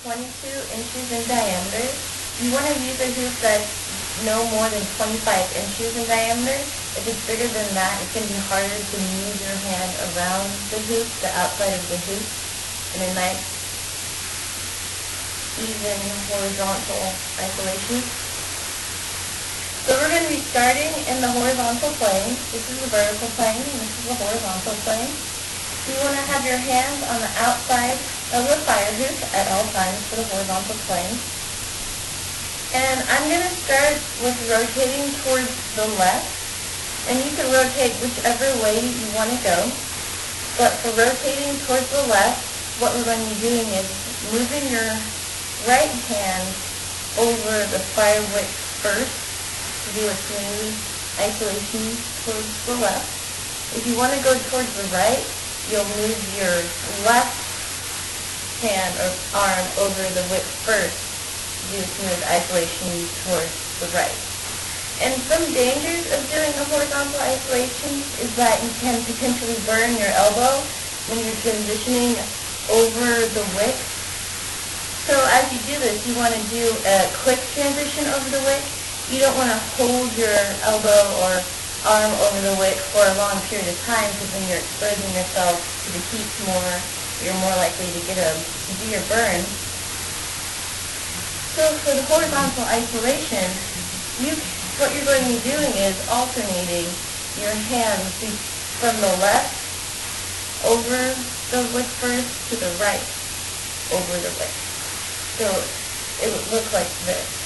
22 inches in diameter. You want to use a hoop that's no more than 25 inches in diameter. If it's bigger than that, it's going to be harder to move your hand around the hoop, the outside of the hoop, in a nice, even horizontal isolation. So we're going to be starting in the horizontal plane. This is the vertical plane, and this is the horizontal plane. You want to have your hands on the outside of the fire hoop at all times for the horizontal plane. And I'm going to start with rotating towards the left. And you can rotate whichever way you want to go. But for rotating towards the left, what we're going to be doing is moving your right hand over the fire wick first to do a smooth isolation towards the left. If you want to go towards the right, you'll move your left hand or arm over the wick first to do a smooth isolation towards the right. And some dangers of doing a horizontal isolation is that you can potentially burn your elbow when you're transitioning over the wick. So as you do this, you want to do a quick transition over the wick. You don't want to hold your elbow or arm over the wick for a long period of time, because then you're exposing yourself to the heat more. You're more likely to get a severe burn. So for the horizontal isolation, what you're going to be doing is alternating your hands from the left over the wick first to the right over the wick. So it would look like this.